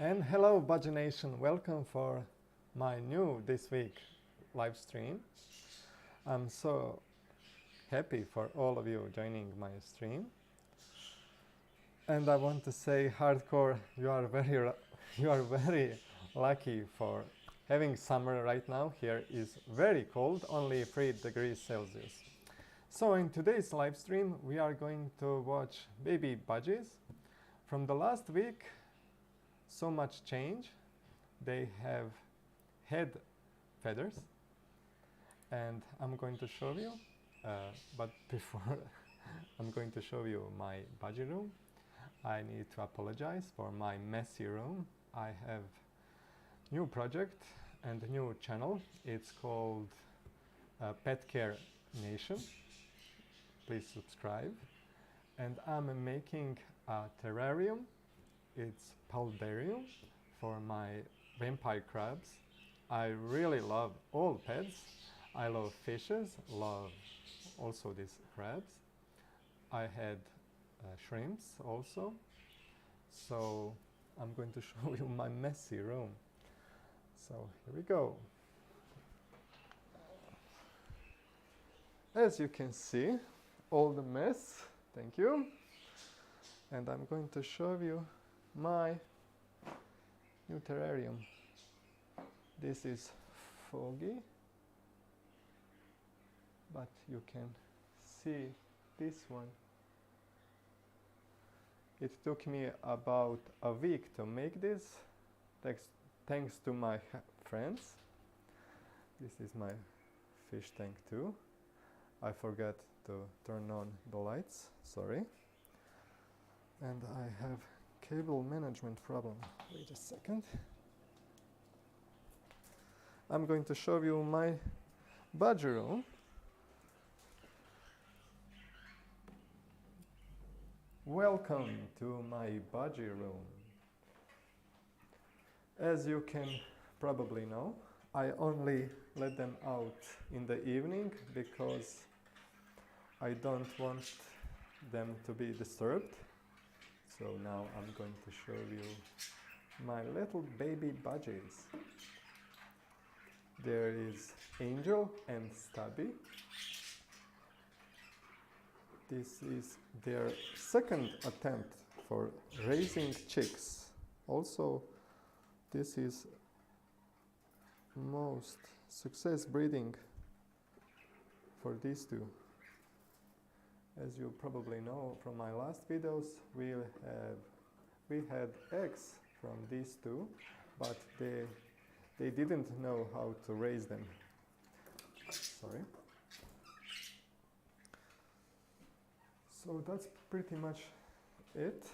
And hello Budgie Nation, welcome for my new this week live stream. I'm so happy for all of you joining my stream. And I want to say hardcore, you are very lucky for having summer right now. Here is very cold, only 3 degrees Celsius. So in today's live stream we are going to watch baby budgies. From the last week, so much change. They have head feathers and I'm going to show you, but before I'm going to show you my budgie room, I need to apologize for my messy room. I have new project and new channel. It's called Pet Care Nation. Please subscribe. And I'm making a terrarium. It's Paldarium for my vampire crabs. I really love all pets. I love fishes, love also these crabs. I had shrimps also. So I'm going to show you my messy room. So here we go. As you can see, all the mess, thank you. And I'm going to show you my new terrarium. This is foggy, but you can see this one. It took me about a week to make this, thanks to my friends. This is my fish tank too. I forgot to turn on the lights, sorry. And I have cable management problem. Wait a second. I'm going to show you my budgie room. Welcome to my budgie room. As you can probably know, I only let them out in the evening because I don't want them to be disturbed. So now I'm going to show you my little baby budgies. There is Angel and Stubby. This is their second attempt for raising chicks. Also, this is most success breeding for these two. As you probably know from my last videos, we had eggs from these two, but they didn't know how to raise them. Sorry. So that's pretty much it.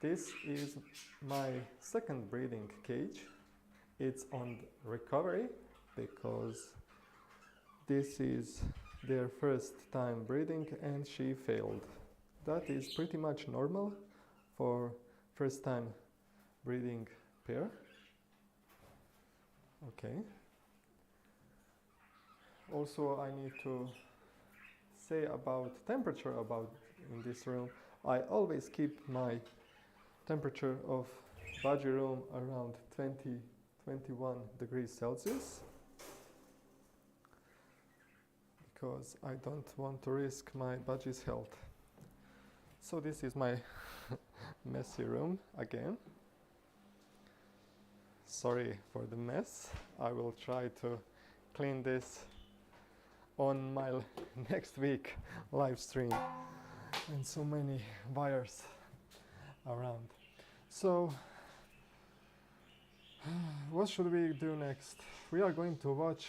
This is my second breeding cage. It's on recovery because this is their first time breeding and she failed. That is pretty much normal for first time breeding pair. Okay. Also I need to say about temperature in this room. I always keep my temperature of budgie room around 20-21 degrees Celsius. Because I don't want to risk my budgie's health. So this is my messy room again. Sorry for the mess. I will try to clean this on my next week live stream. And so many wires around. So what should we do next? We are going to watch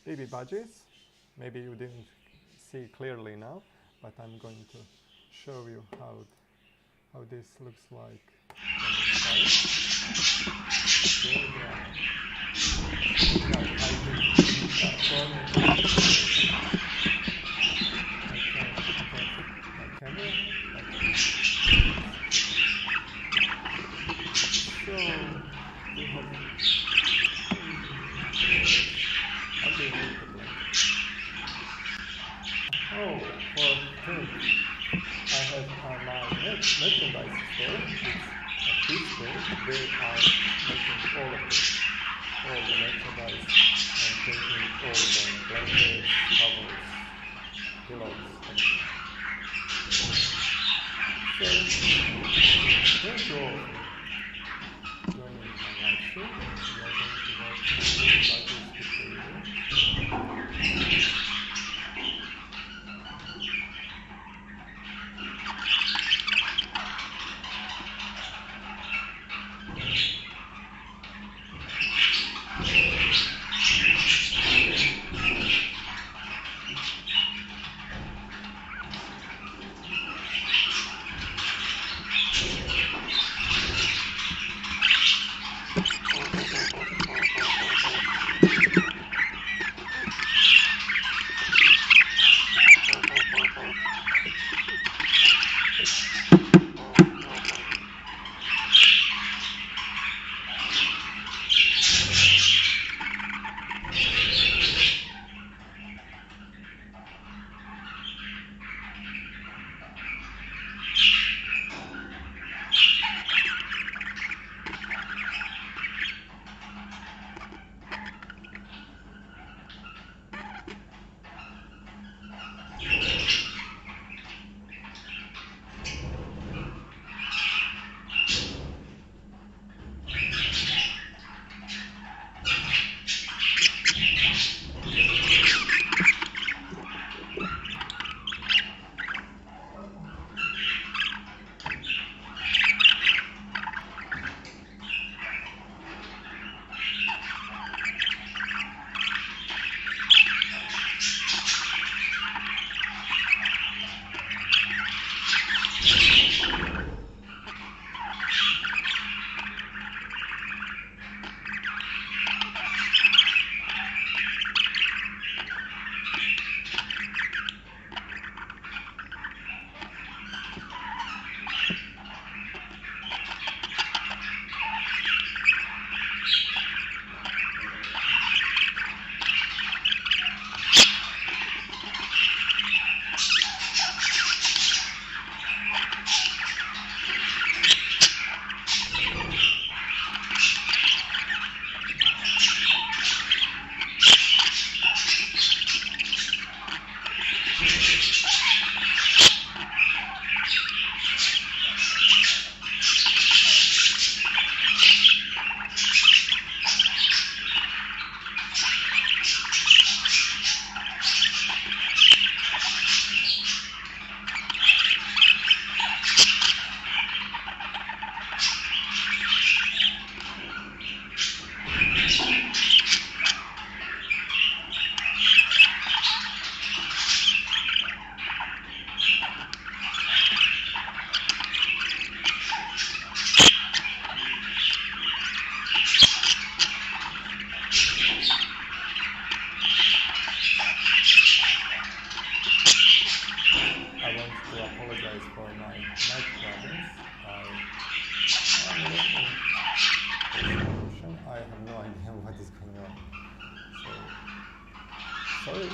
baby budgies. Maybe you didn't see clearly now, but I'm going to show you how this looks like. Oh, for food, I have my merchandise store. It's peaceful, they are making all of this, all the merchandise, and taking all the blankets, covers, pillows, everything. So, thank you all for joining my live stream. We are going to watch Budgie's behavior. Sorry.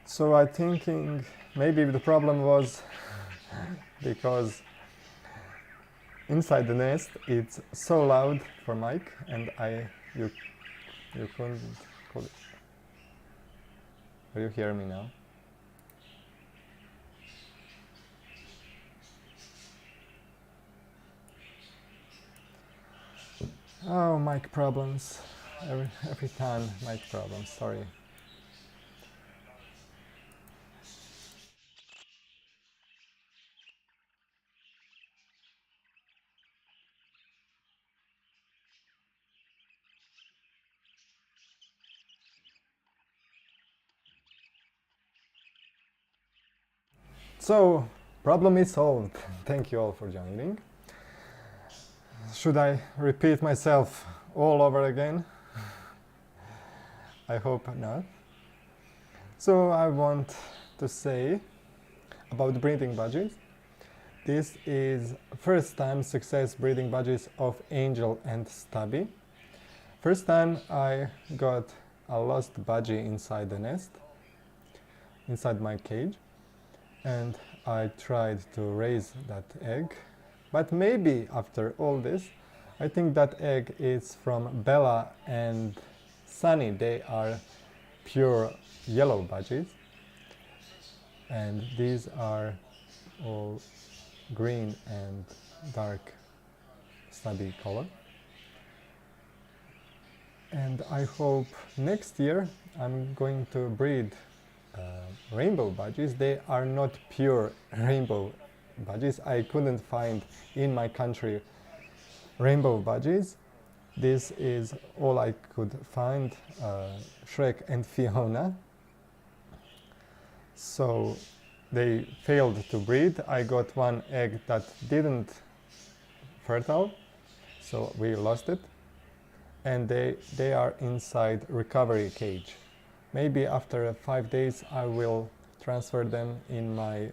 So I'm thinking maybe the problem was because inside the nest it's so loud for Mike and you couldn't call it. Will you hear me now? Oh, mic problems. Every time mic problems, sorry. So, problem is solved. Thank you all for joining. Should I repeat myself all over again? I hope not. So I want to say about breeding budgies. This is first time success breeding budgies of Angel and Stubby. First time I got a lost budgie inside the nest, inside my cage, and I tried to raise that egg. But maybe after all this, I think that egg is from Bella and Sunny. They are pure yellow budgies, and these are all green and dark stubby color. And I hope next year I'm going to breed rainbow budgies. They are not pure rainbow budgies. I couldn't find in my country rainbow budgies. This is all I could find, Shrek and Fiona. So they failed to breed. I got one egg that didn't fertile, so we lost it. And they are inside recovery cage. Maybe after 5 days I will transfer them in my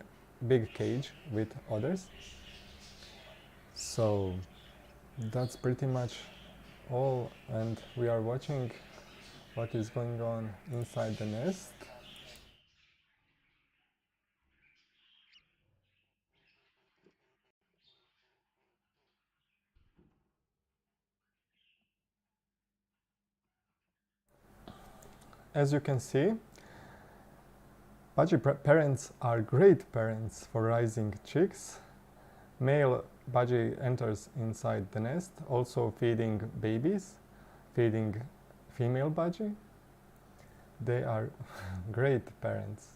big cage with others. So that's pretty much all, and we are watching what is going on inside the nest. As you can see, budgie parents are great parents for raising chicks. Male budgie enters inside the nest, also feeding babies, feeding female budgie. They are great parents.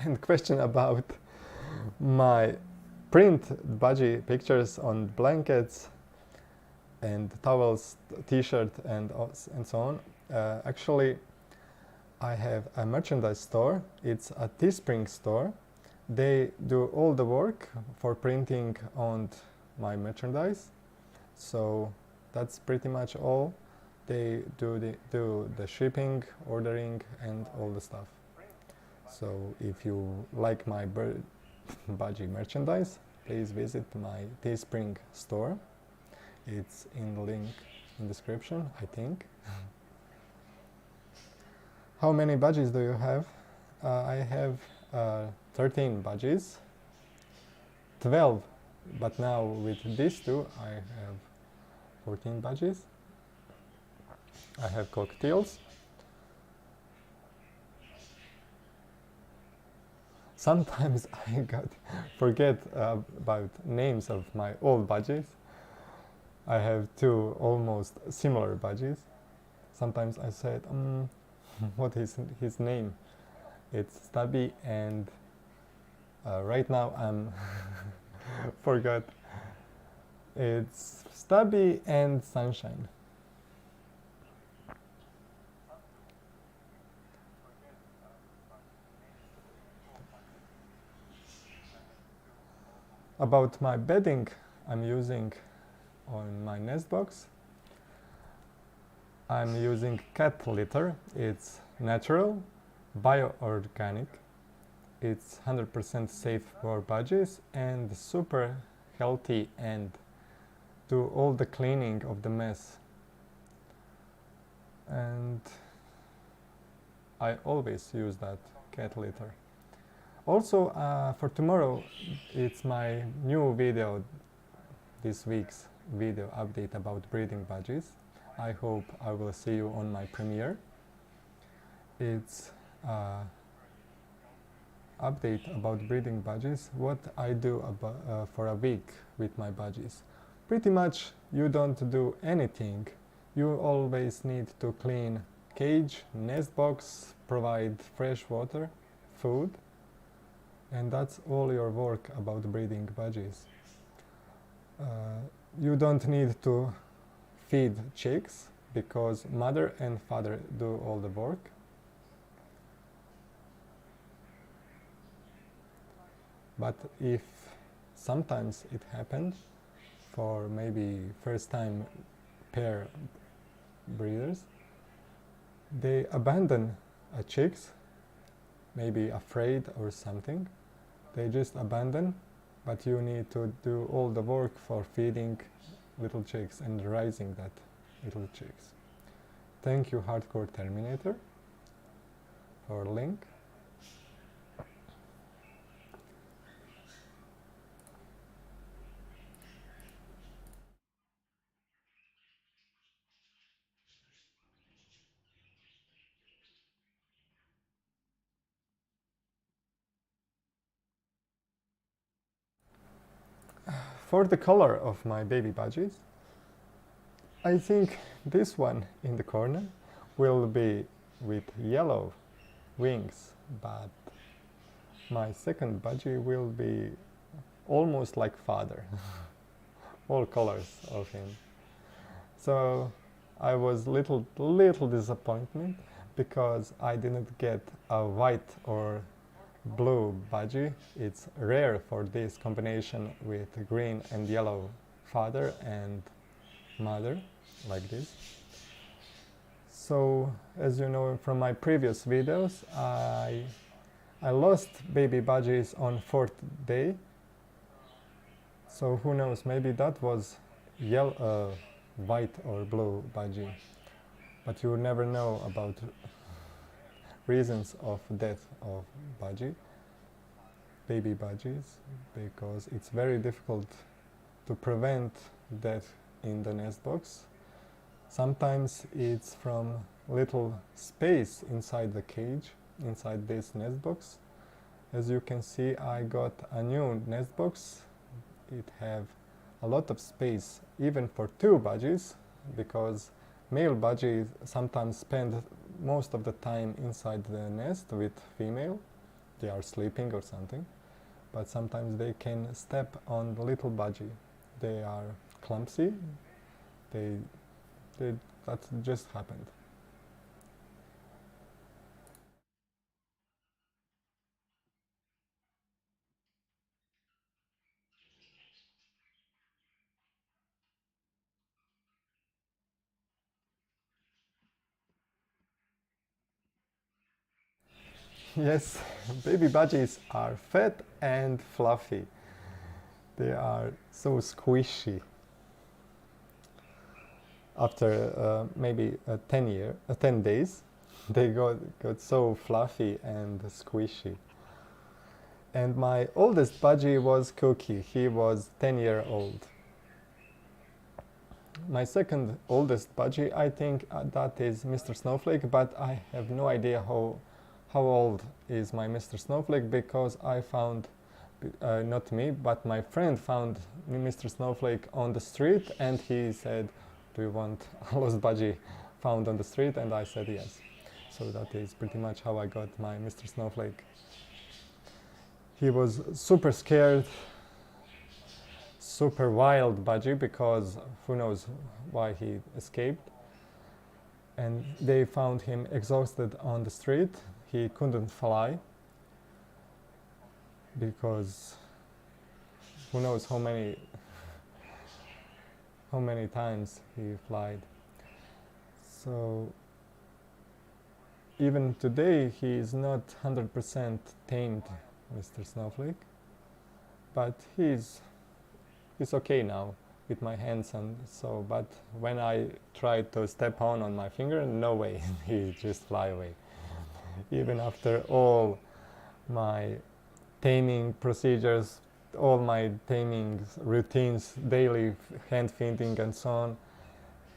And question about my print budgie pictures on blankets and towels, t-shirt and so on. Actually, I have a merchandise store. It's a Teespring store. They do all the work for printing on my merchandise. So that's pretty much all. They do the shipping, ordering and all the stuff. So if you like my budgie merchandise, please visit my Teespring store. It's in the link in description, I think. How many budgies do you have? I have 13 budgies, 12, but now with these two I have 14 budgies. I have cocktails. Sometimes I forget about names of my old budgies. I have two almost similar budgies. Sometimes I said, what is his name? It's Stubby, and right now I'm forgot. It's Stubby and Sunshine. About my bedding I'm using on my nest box, I'm using cat litter. It's natural, bio-organic. It's 100% safe for budgies and super healthy and do all the cleaning of the mess. And I always use that cat litter. Also, for tomorrow, it's my new video, this week's video update about breeding budgies. I hope I will see you on my premiere. It's update about breeding budgies, what I do for a week with my budgies. Pretty much you don't do anything. You always need to clean cage, nest box, provide fresh water, food, and that's all your work about breeding budgies. You don't need to feed chicks because mother and father do all the work. But if sometimes it happened for maybe first time pair breeders, they abandon chicks, maybe afraid or something. They just abandon, but you need to do all the work for feeding little chicks and raising that little chicks. Thank you, Hardcore Terminator, for link. For the color of my baby budgies, I think this one in the corner will be with yellow wings, but my second budgie will be almost like father, all colors of him. So I was little disappointment because I didn't get a white or blue budgie. It's rare for this combination with green and yellow father and mother like this. So as you know from my previous videos, I lost baby budgies on 4th day. So who knows, maybe that was yellow, white or blue budgie. But you never know about reasons of death of baby budgies, because it's very difficult to prevent death in the nest box. Sometimes it's from little space inside the cage, inside this nest box. As you can see, I got a new nest box. It have a lot of space even for 2 budgies, because male budgies sometimes spend most of the time inside the nest with female. They are sleeping or something, but sometimes they can step on the little budgie. They are clumsy. That just happened. Yes, baby budgies are fat and fluffy. They are so squishy. After maybe 10 days, they got so fluffy and squishy. And my oldest budgie was Cookie. He was 10-year-old. My second oldest budgie, I think that is Mr. Snowflake, but I have no idea how old is my Mr. Snowflake, because I found, not me, but my friend found Mr. Snowflake on the street, and he said, do you want a lost budgie found on the street? And I said yes. So that is pretty much how I got my Mr. Snowflake. He was super scared, super wild budgie, because who knows why he escaped. And they found him exhausted on the street. He couldn't fly, because who knows how many times he flied. So even today he is not 100% tamed, Mr. Snowflake, but he's okay now with my hands, and so, but when I tried to step on my finger, no way, he just fly away. Even after all my taming procedures, all my taming routines, daily hand feeding and so on,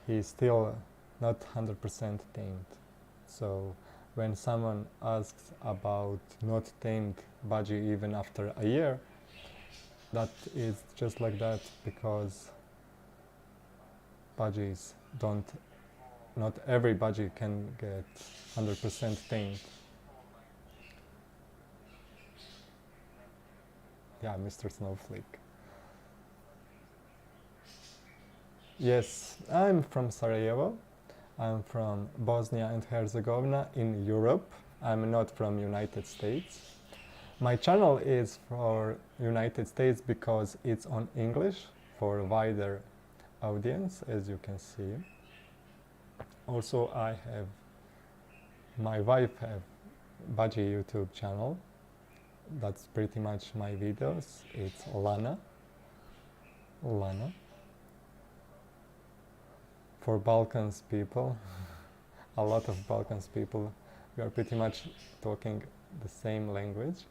he's still not 100% tamed. So when someone asks about not tamed budgie even after a year, that is just like that, because budgies don't not every budgie can get 100% tamed. Yeah, Mr. Snowflake. Yes, I'm from Sarajevo. I'm from Bosnia and Herzegovina in Europe. I'm not from United States. My channel is for United States because it's on English for a wider audience, as you can see. Also, my wife have budgie YouTube channel. That's pretty much my videos. It's Lana. For Balkans people, a lot of Balkans people, we are pretty much talking the same language.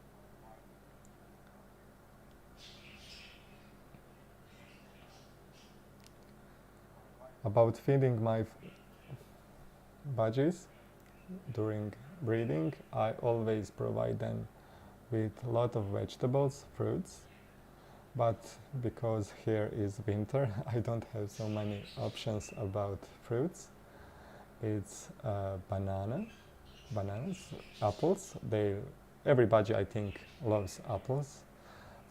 About feeding my budgies during breeding, I always provide them with a lot of vegetables, fruits, but because here is winter, I don't have so many options about fruits. It's bananas, apples. Every budgie, I think, loves apples.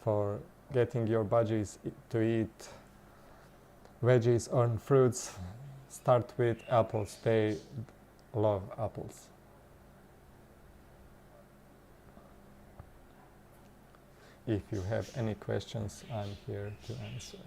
For getting your budgies to eat veggies or fruits, start with apples. They love apples. If you have any questions, I'm here to answer.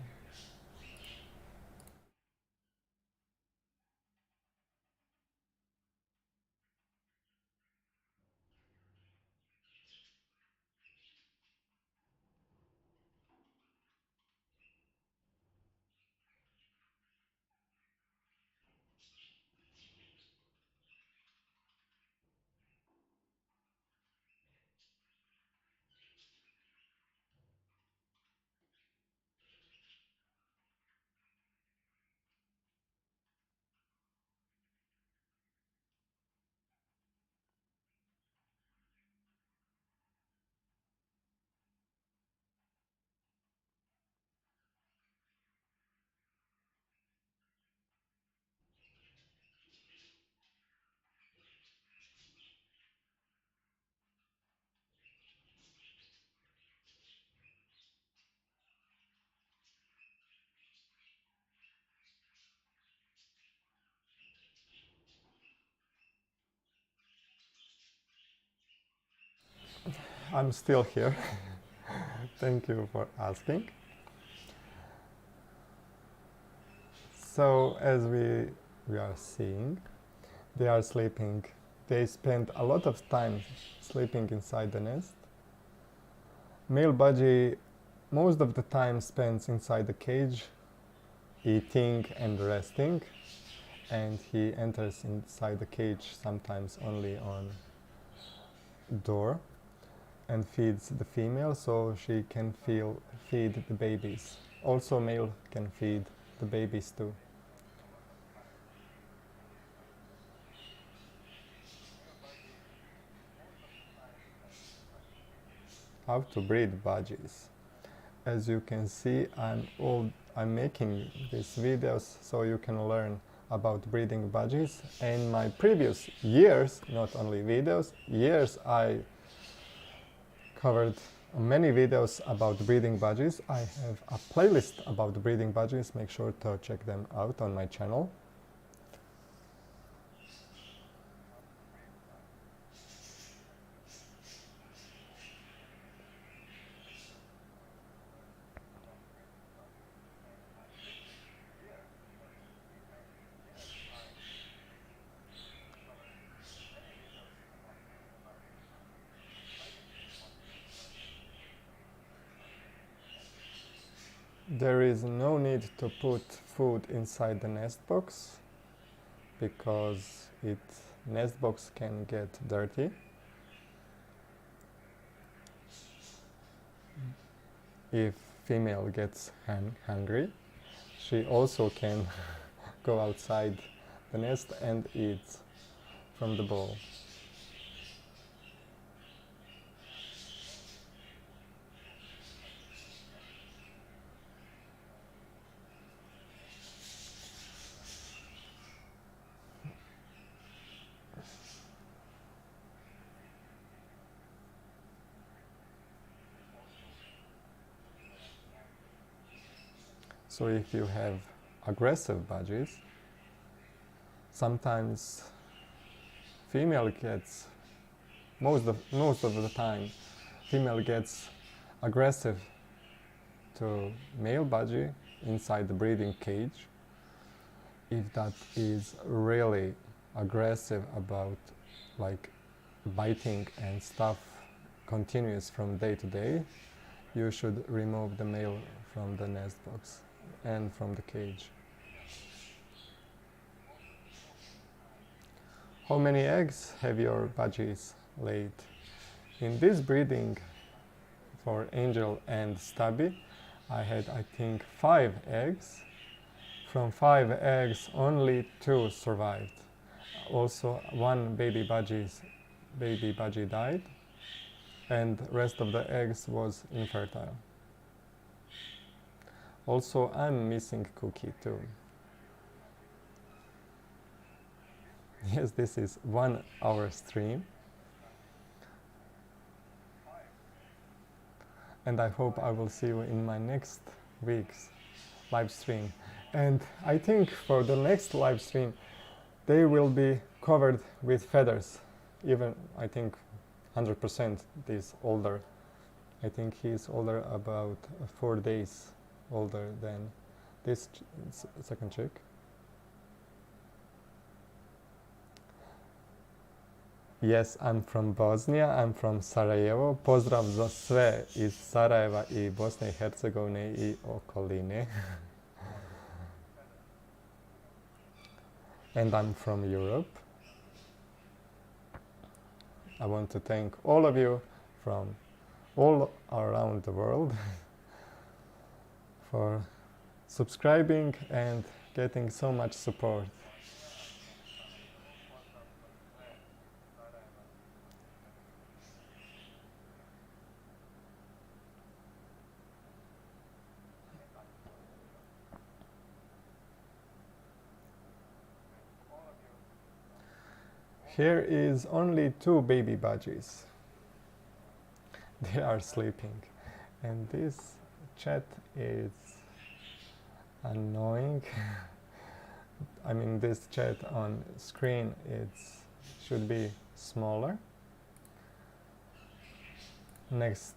I'm still here. Thank you for asking. So as we are seeing, they are sleeping. They spend a lot of time sleeping inside the nest. Male budgie most of the time spends inside the cage, eating and resting, and he enters inside the cage sometimes only on door and feeds the female so she can feed the babies. Also male can feed the babies too. How to breed budgies. As you can see, I'm making these videos so you can learn about breeding budgies. In my previous years, not only videos, years I covered many videos about breeding budgies. I have a playlist about breeding budgies. Make sure to check them out on my channel. There is no need to put food inside the nest box because nest box can get dirty. If female gets hungry, she also can go outside the nest and eat from the bowl. So if you have aggressive budgies, sometimes female gets, most of the time, female gets aggressive to male budgie inside the breeding cage. If that is really aggressive about like biting and stuff continuous from day to day, you should remove the male from the nest box and from the cage. How many eggs have your budgies laid? In this breeding for Angel and Stubby, I had, I think, 5 eggs. From 5 eggs, only 2 survived. Also, one baby budgie died, and rest of the eggs was infertile. Also, I'm missing Cookie too. Yes, this is 1 hour stream. And I hope I will see you in my next week's live stream. And I think for the next live stream, they will be covered with feathers. Even, I think, 100% is older. I think he is older, about 4 days older than this second chick. Yes, I'm from Bosnia, I'm from Sarajevo. Pozdrav za sve iz Sarajeva I Bosne I Hercegovine I okoline. And I'm from Europe. I want to thank all of you from all around the world for subscribing and getting so much support. Here is only 2 baby budgies. They are sleeping. And this chat is annoying. I mean, this chat on screen should be smaller. In next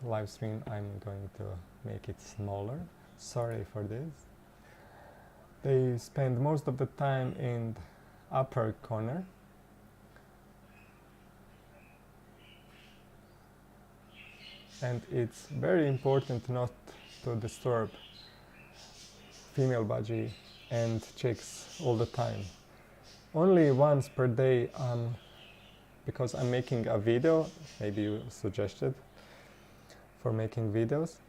live stream I'm going to make it smaller. Sorry for this. They spend most of the time in upper corner. And it's very important not to disturb female budgie and chicks all the time. Only once per day, because I'm making a video, maybe you suggested for making videos.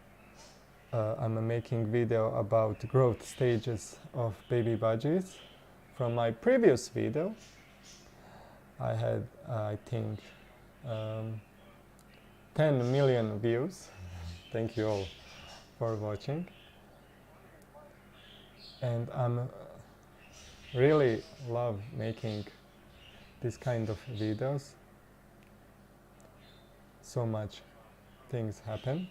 I'm making video about growth stages of baby budgies. From my previous video, I had, I think, 10 million views. Thank you all for watching. And I'm really love making this kind of videos. So much things happen.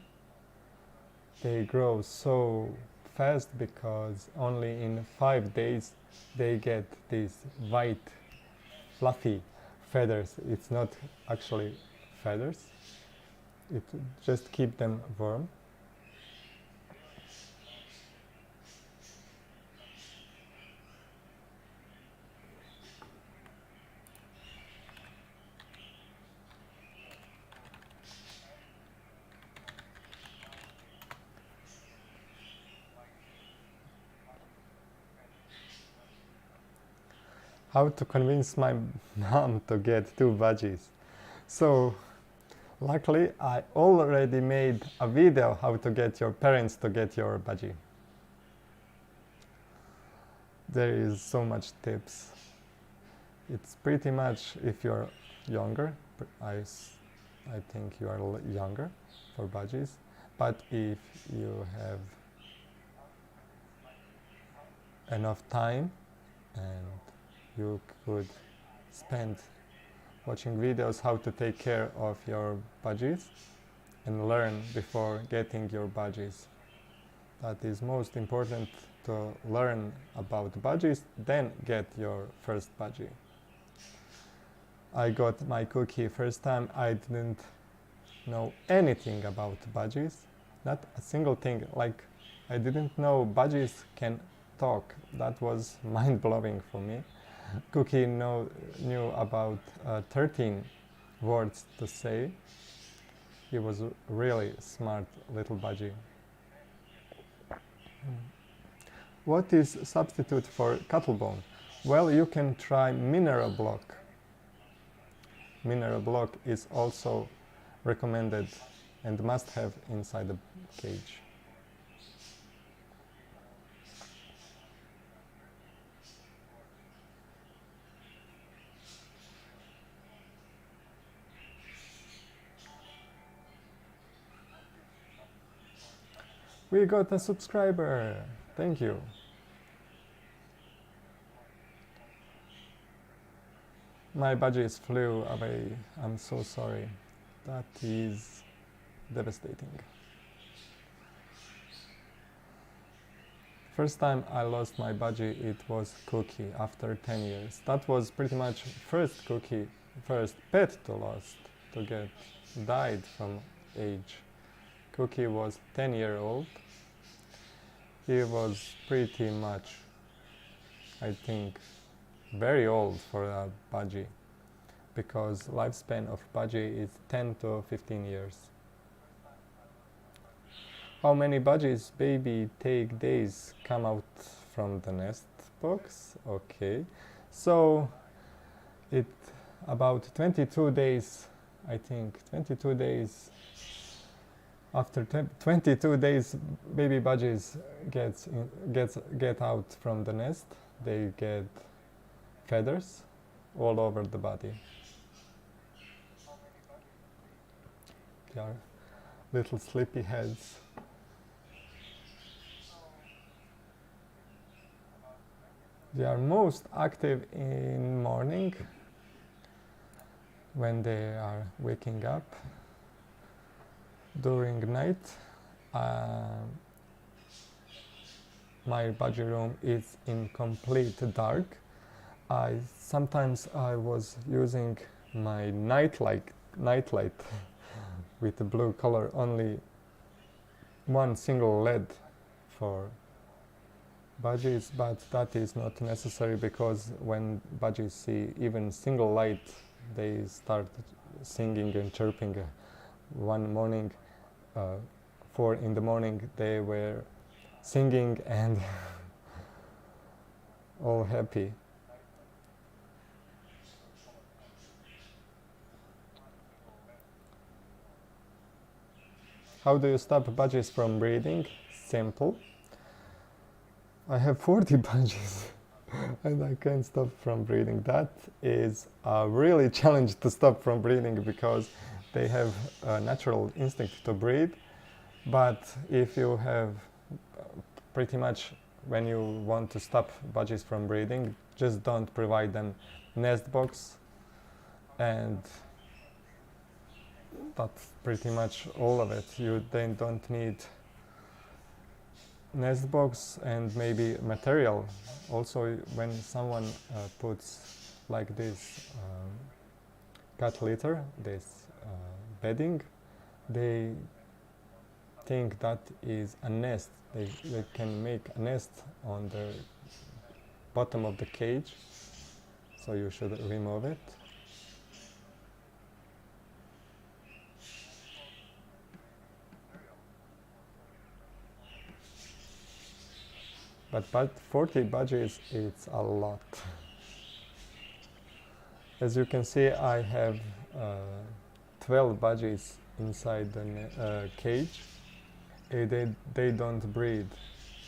They grow so fast because only in 5 days they get these white fluffy feathers. It's not actually feathers, it just keeps them warm. How to convince my mom to get 2 budgies. So luckily I already made a video how to get your parents to get your budgie. There is so much tips. It's pretty much if you're younger, I think you are younger for budgies, but if you have enough time and you could spend watching videos how to take care of your budgies and learn before getting your budgies. That is most important to learn about budgies, then get your first budgie. I got my cookie first time. I didn't know anything about budgies, not a single thing. Like, I didn't know budgies can talk. That was mind-blowing for me. Cookie knew about 13 words to say. He was a really smart little budgie. What is substitute for cuttlebone? Well, you can try mineral block. Mineral block is also recommended and must have inside the cage. We got a subscriber. Thank you. My budgies flew away. I'm so sorry. That is devastating. First time I lost my budgie, it was Cookie after 10 years. That was pretty much first pet to died from age. Cookie was 10-year old. He was pretty much, I think, very old for a budgie, because lifespan of budgie is 10 to 15 years. How many budgies baby take days come out from the nest box? Okay, so it about 22 days, I think 22 days. After 22 days, baby budgies get out from the nest. They get feathers all over the body. They are little sleepy heads. They are most active in morning when they are waking up. During night, my budgie room is in complete dark. Sometimes I was using my nightlight with the blue color, only one single LED for budgies, but that is not necessary, because when budgies see even single light, they start singing and chirping. One morning, 4 in the morning, they were singing and all happy. How do you stop budgies from breeding? Simple. I have 40 budgies and I can't stop from breeding. That is a really challenge to stop from breeding, because they have a natural instinct to breed. But if you have pretty much, when you want to stop budgies from breeding, just don't provide them nest box, and that's pretty much all of it. You then don't need nest box and maybe material. Also, when someone puts like this cat litter, this bedding, they think that is a nest. They can make a nest on the bottom of the cage, so you should remove it. But 40 budgies, it's a lot. As you can see, I have 12 budgies inside the cage. They don't breed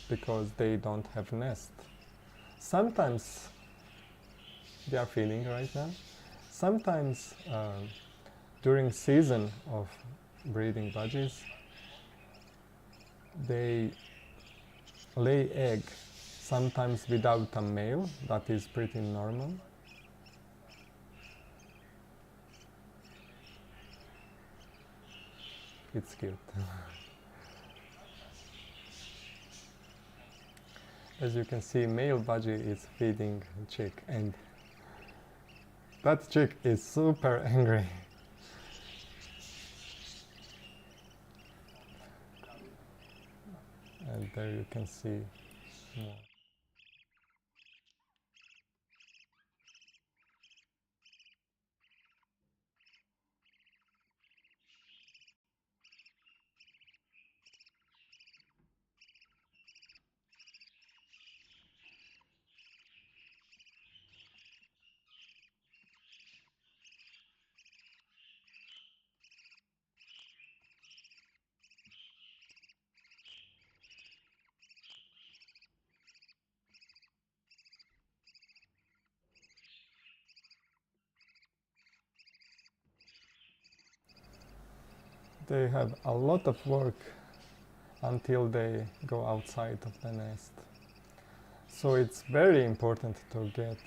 because they don't have nest. Sometimes they are feeding right now. Sometimes during season of breeding budgies, they lay egg, sometimes without a male. That is pretty normal. It's cute. As you can see, male budgie is feeding chick, and that chick is super angry. And there you can see more. They have a lot of work until they go outside of the nest. So it's very important to get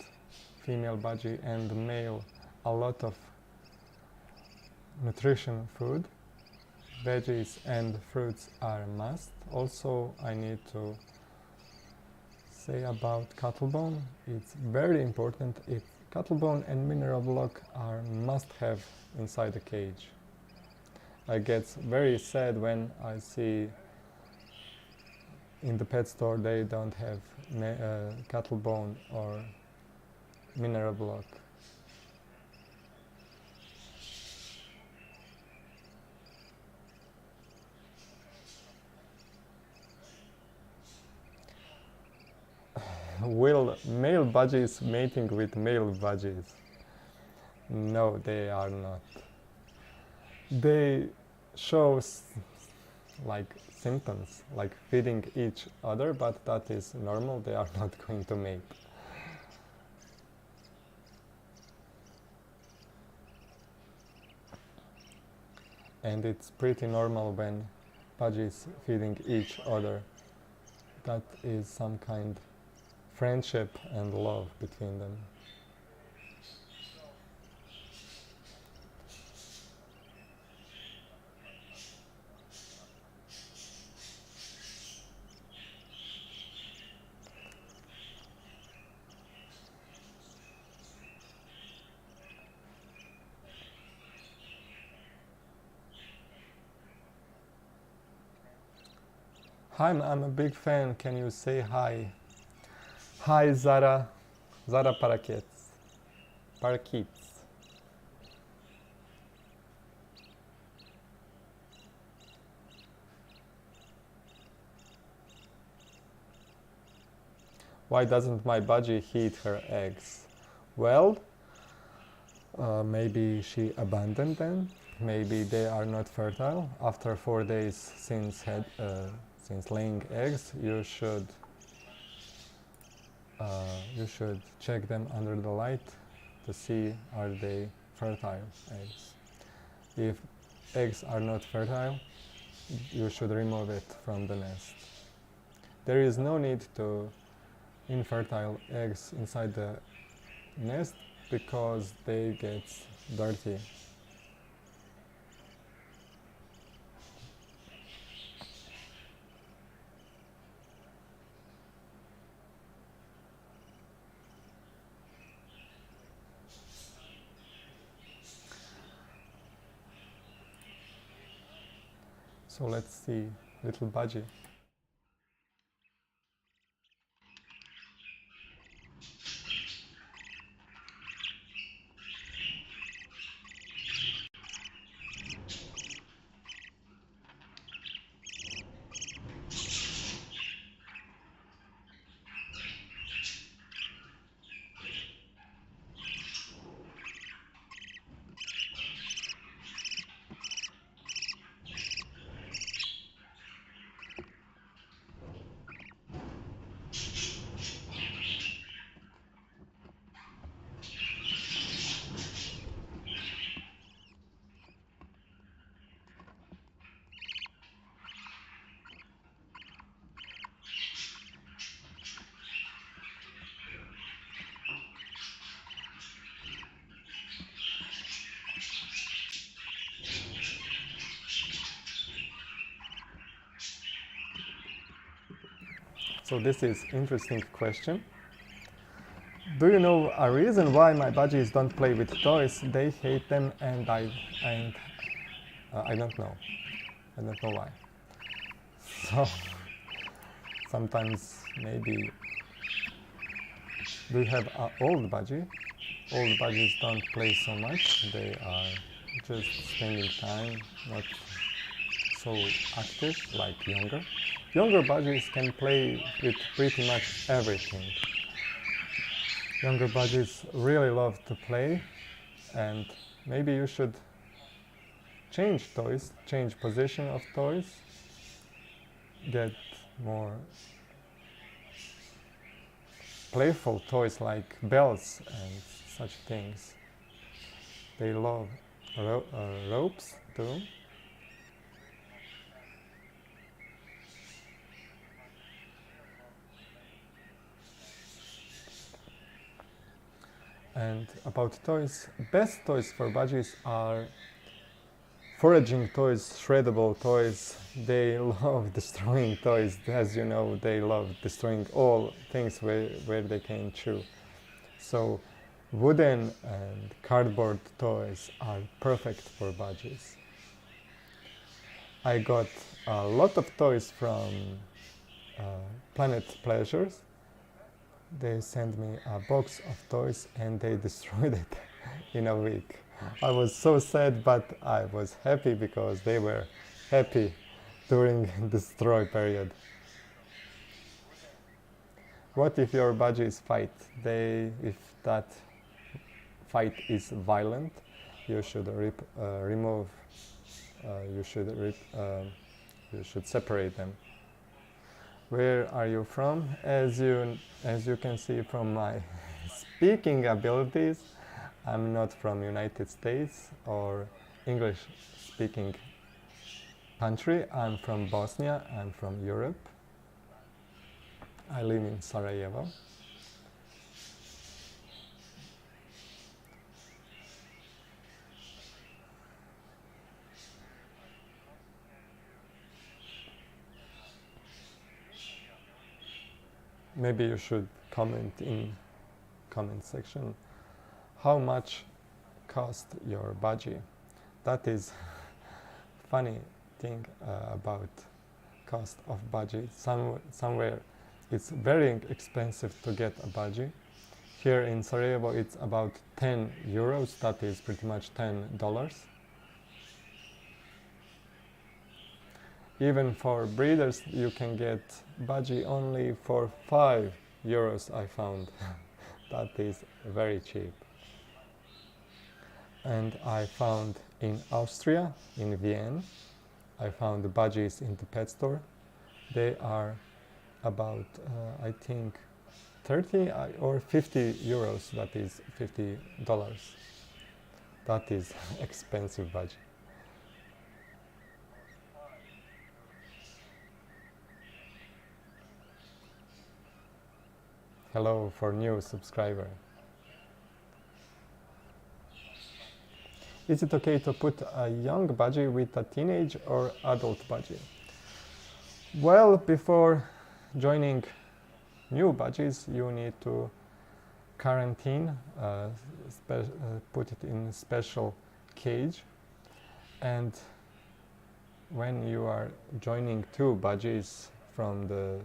female budgie and male a lot of nutrition food. Veggies and fruits are must. Also, I need to say about cuttlebone. It's very important. Cuttlebone and mineral block are must-have inside the cage. I get very sad when I see in the pet store they don't have cuttlebone or mineral block. Will male budgies mating with male budgies? No, they are not. They show like symptoms, like feeding each other, but that is normal. They are not going to mate. And it's pretty normal when budgies feeding each other. That is some kind of friendship and love between them. Hi, I'm a big fan. Can you say hi? Hi, Zara. Zara parakeets. Parakeets. Why doesn't my budgie eat her eggs? Well, maybe she abandoned them. Maybe they are not fertile. After 4 days since laying eggs, you should check them under the light to see are they fertile eggs. If eggs are not fertile, you should remove it from the nest. There is no need to infertile eggs inside the nest because they get dirty. So let's see little budgie. So this is interesting question. Do you know a reason why my budgies don't play with toys? They hate them, and I don't know. I don't know why. So sometimes maybe we have an old budgie. Old budgies don't play so much. They are just spending time, not so active like younger. Younger budgies can play with pretty much everything. Younger budgies really love to play, and maybe you should change toys, change position of toys, get more playful toys like bells and such things. They love ropes too. And about toys, best toys for budgies are foraging toys, shreddable toys. They love destroying toys. As you know, they love destroying all things where they can chew. So wooden and cardboard toys are perfect for budgies. I got a lot of toys from Planet Pleasures. They sent me a box of toys and they destroyed it in a week. I was so sad, but I was happy because they were happy during the destroy period. What if your budgies fight? If that fight is violent, you should remove. You should separate them. Where are you from? As you can see from my speaking abilities, I'm not from United States or English speaking country. I'm from Bosnia. I'm from Europe. I live in Sarajevo. Maybe you should comment in comment section how much cost your budgie. That is funny thing about cost of budgie. Somewhere it's very expensive to get a budgie. Here in Sarajevo it's about 10 euros, that is pretty much $10. Even for breeders you can get budgie only for 5 euros, I found. That is very cheap. And I found in Austria, in Vienna, I found the budgies in the pet store. They are about, I think, 30 or 50 euros, that is $50. That is expensive budgie. Hello for new subscriber. Is it okay to put a young budgie with a teenage or adult budgie? Well, before joining new budgies, you need to quarantine, put it in a special cage, and when you are joining two budgies from the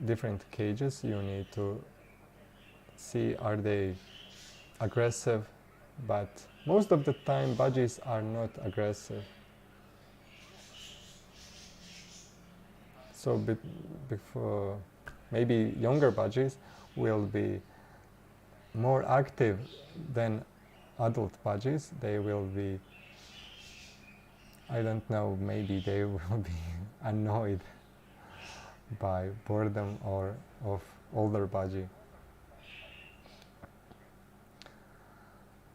different cages, you need to see are they aggressive, but most of the time budgies are not aggressive. So before, maybe younger budgies will be more active than adult budgies. They will be, I don't know, maybe they will be annoyed by boredom or of older budgie.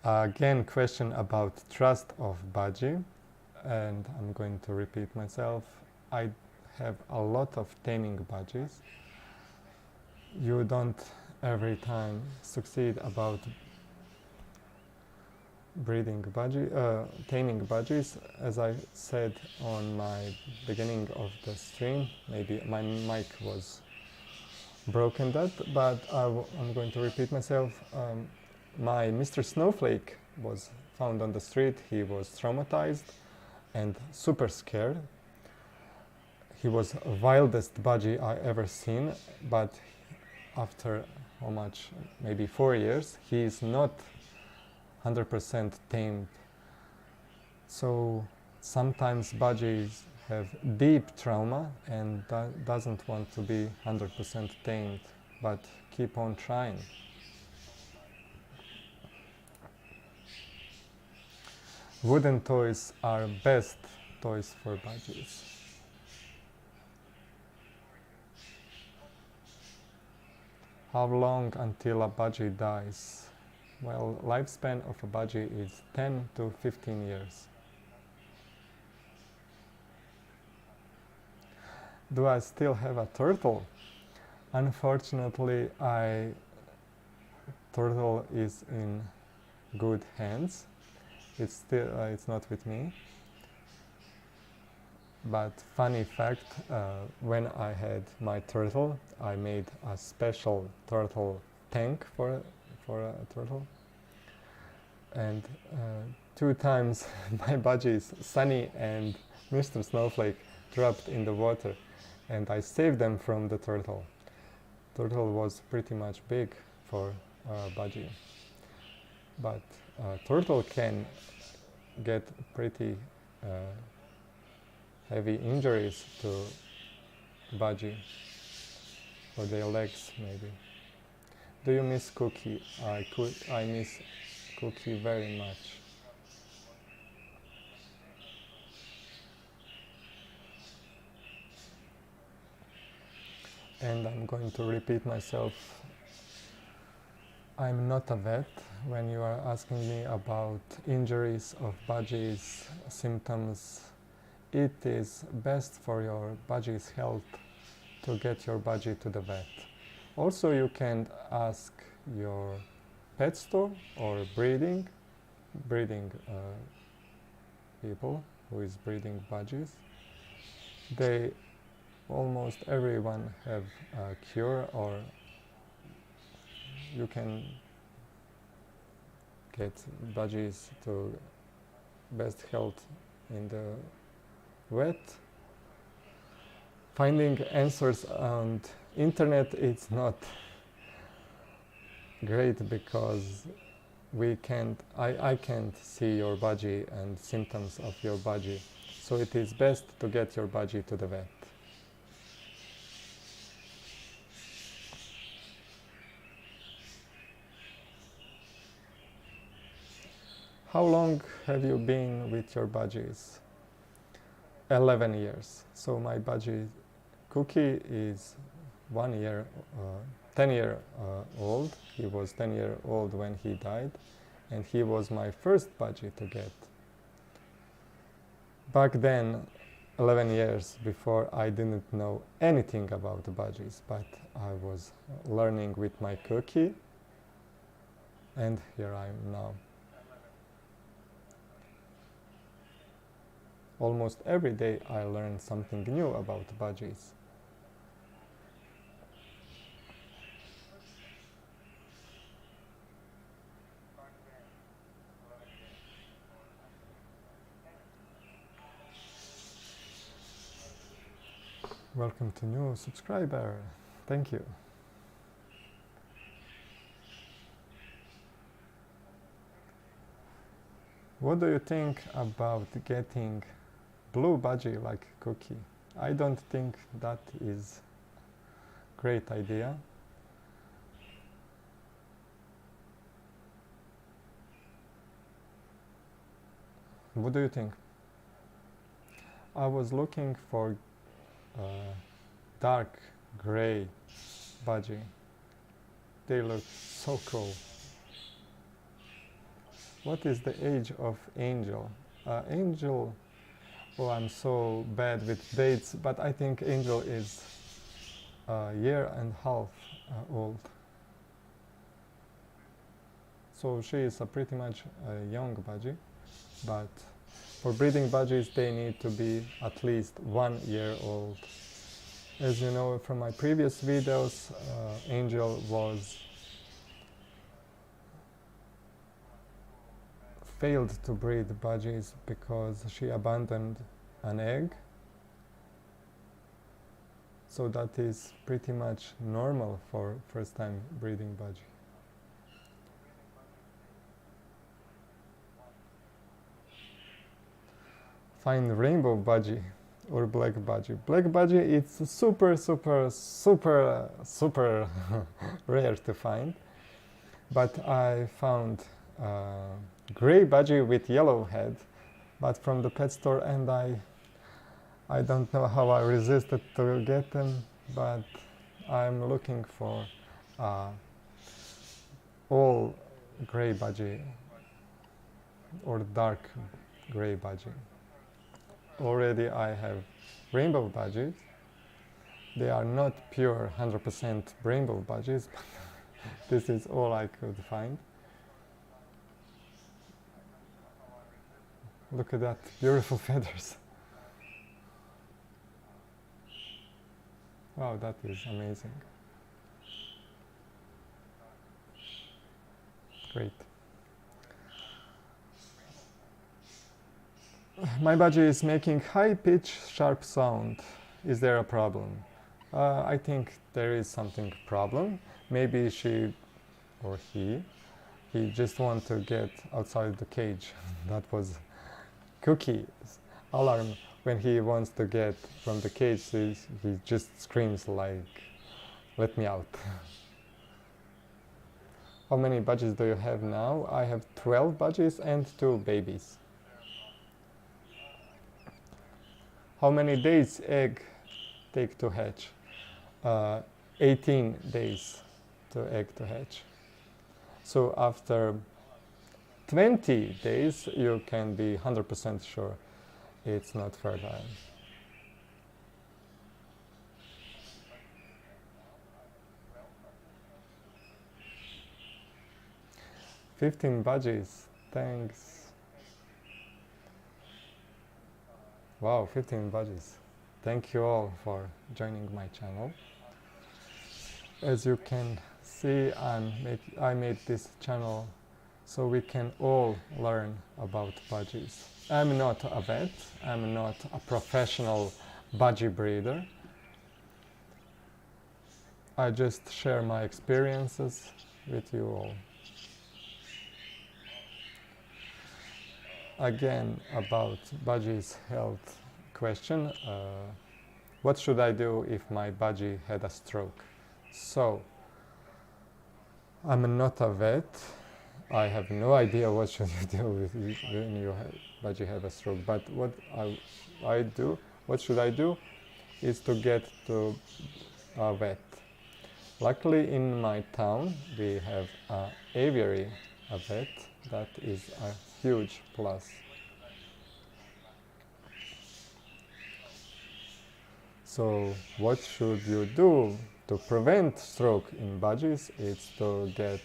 Again, question about trust of budgie, and I'm going to repeat myself. I have a lot of taming budgies. You don't every time succeed about taming budgies. As I said on my beginning of the stream, maybe my mic was broken but I'm going to repeat myself. My Mr. Snowflake was found on the street. He was traumatized and super scared. He was the wildest budgie I ever seen, but after how much, maybe 4 years, he is not 100% tamed. So sometimes budgies have deep trauma and doesn't want to be 100% tamed, but keep on trying. Wooden toys are best toys for budgies. How long until a budgie dies? Well, lifespan of a budgie is 10 to 15 years. Do I still have a turtle? Unfortunately, turtle is in good hands. It's not with me. But funny fact, when I had my turtle, I made a special turtle tank for a turtle. And 2 times my budgies, Sunny and Mr. Snowflake, dropped in the water, and I saved them from the turtle. Turtle was pretty much big for a budgie, but turtle can get pretty heavy injuries to budgie, or their legs maybe. Do you miss Cookie? I miss Cookie very much. And I'm going to repeat myself. I'm not a vet. When you are asking me about injuries of budgies, symptoms, it is best for your budgie's health to get your budgie to the vet. Also, you can ask your pet store or breeding people who is breeding budgies. They almost everyone have a cure, or you can get budgies to best health in the vet. Finding answers on internet, it's not great because I can't see your budgie and symptoms of your budgie. So it is best to get your budgie to the vet. How long have you been with your budgies? 11 years. So my budgie Cookie is 1 year, 10 year old. He was 10 year old when he died, and he was my first budgie to get. Back then, 11 years before, I didn't know anything about the budgies, but I was learning with my Cookie, and here I am now. Almost every day I learn something new about budgies. Welcome to new subscriber. Thank you. What do you think about getting blue budgie like Cookie? I don't think that is a great idea. What do you think? I was looking for dark gray budgie. They look so cool. What is the age of Angel? Angel, oh, I'm so bad with dates, but I think Angel is a year and a half old. so she is a pretty much a young budgie, but for breeding budgies they need to be at least 1 year old. As you know from my previous videos, Angel was failed to breed budgies because she abandoned an egg. So that is pretty much normal for first time breeding budgie. Find rainbow budgie or black budgie. Black budgie it's super rare to find, but I found gray budgie with yellow head, but from the pet store, and I don't know how I resisted to get them, but I'm looking for all gray budgie or dark gray budgie. Already I have rainbow budgies. They are not pure 100% rainbow budgies, but this is all I could find. Look at that, beautiful feathers. Wow, that is amazing. Great. My budgie is making high-pitched, sharp sound. Is there a problem? I think there is something problem. Maybe she or he just want to get outside the cage. That was Cookie's alarm. When he wants to get from the cage, he just screams like, "Let me out." How many budgies do you have now? I have 12 budgies and 2 babies. How many days egg take to hatch? 18 days to egg to hatch. So after 20 days you can be 100% sure it's not fertile. "15 budgies, thanks." Wow, 15 budgies. Thank you all for joining my channel. As you can see, I made this channel so we can all learn about budgies. I'm not a vet, I'm not a professional budgie breeder. I just share my experiences with you all. Again, about budgie's health question, what should I do if my budgie had a stroke? So, I'm not a vet. I have no idea what should you do when your budgie have a stroke. But what what should I do, is to get to a vet. Luckily, in my town, we have an aviary, a vet. That is a huge plus. So what should you do to prevent stroke in budgies? It's to get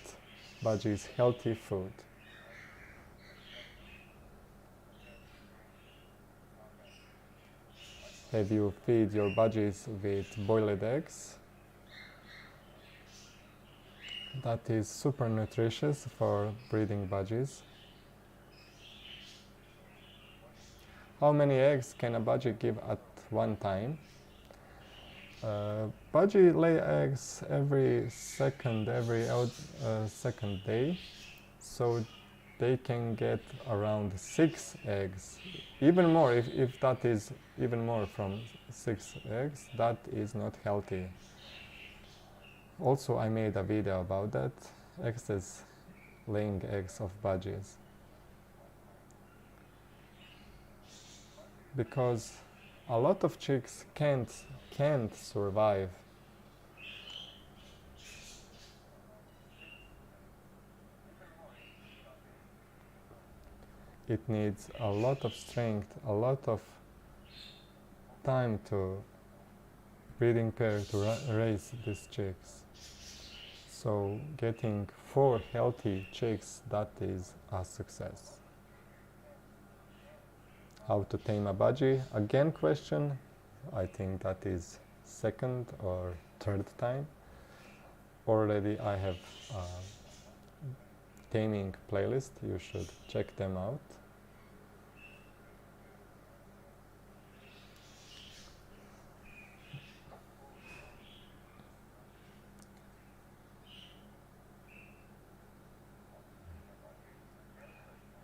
budgies healthy food. Have you feed your budgies with boiled eggs? That is super nutritious for breeding budgies. How many eggs can a budgie give at one time? Budgie lay eggs every second day, so they can get around 6 eggs. Even more, if that is even more from 6 eggs, that is not healthy. Also, I made a video about that, excess laying eggs of budgies. Because a lot of chicks can't survive. It needs a lot of strength, a lot of time to breeding pair to raise these chicks. So getting 4 healthy chicks, that is a success. How to tame a budgie? Again question. I think that is second or third time. Already I have a taming playlist. You should check them out.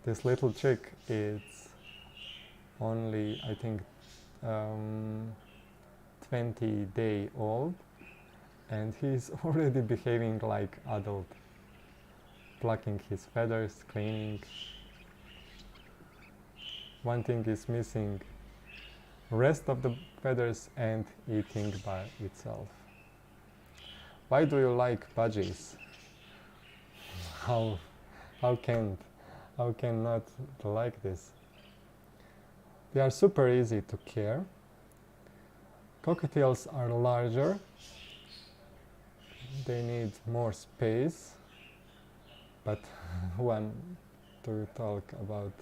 This little chick is only, I think, 20-day old, and he's already behaving like adult, plucking his feathers, cleaning. One thing is missing, rest of the feathers, and eating by itself. Why do you like budgies? How can not like this? They are super easy to care. Cockatiels are larger. They need more space. But when to talk about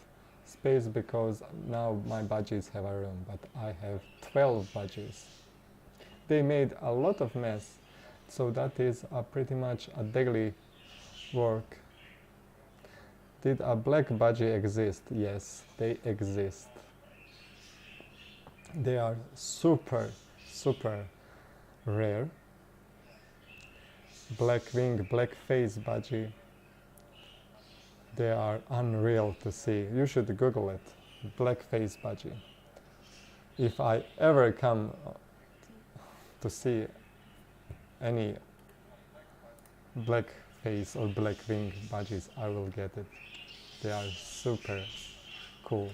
space, because now my budgies have a room, but I have 12 budgies. They made a lot of mess, so that is pretty much a daily work. Did a black budgie exist? Yes, they exist. They are super rare. Black wing, black face budgie. They are unreal to see. You should Google it. Black face budgie. If I ever come to see any black face or black wing budgies, I will get it. They are super cool.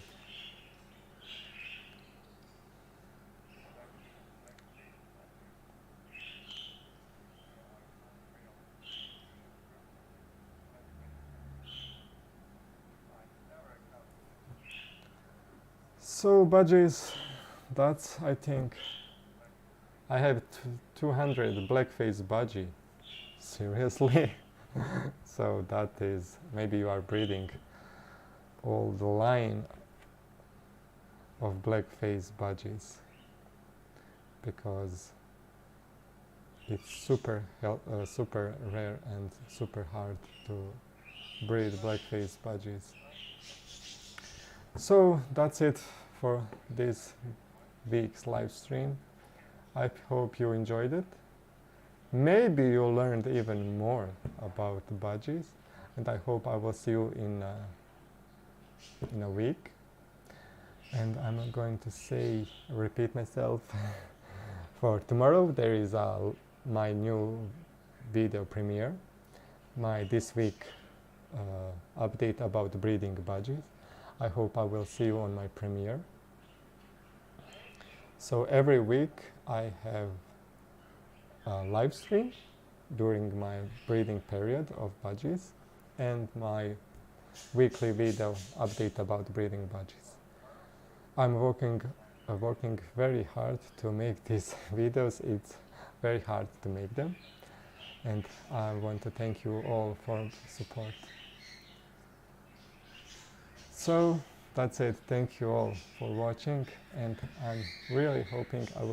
So budgies, that's, I think, I have 200 blackface budgie. Seriously? So that is, maybe you are breeding all the line of blackface budgies, because it's super rare and super hard to breed blackface budgies. So that's it for this week's live stream. I hope you enjoyed it. Maybe you learned even more about budgies, and I hope I will see you in a week. And I'm going to repeat myself. For tomorrow there is my new video premiere, my this week update about breeding budgies. I hope I will see you on my premiere. So every week I have a live stream during my breeding period of budgies, and my weekly video update about breeding budgies. I'm working very hard to make these videos. It's very hard to make them, and I want to thank you all for support. So that's it. Thank you all for watching, and I'm really hoping I will